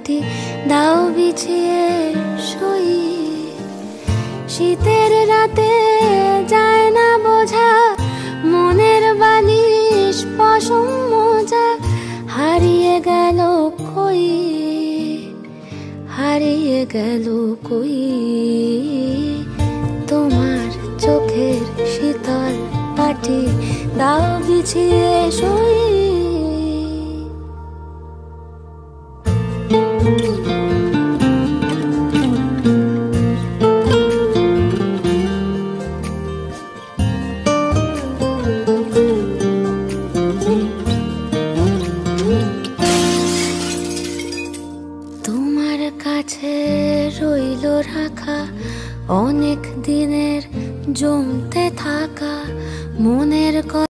পাটি দাও বিছিয়ে শুই। শীতের রাতে যায় না বোঝা, মনের বালিশ পশম মোজা হারিয়ে গেল কই, হারিয়ে গেল কই। তোমার চোখের শীতল পাটি দাও বিছিয়ে শুই।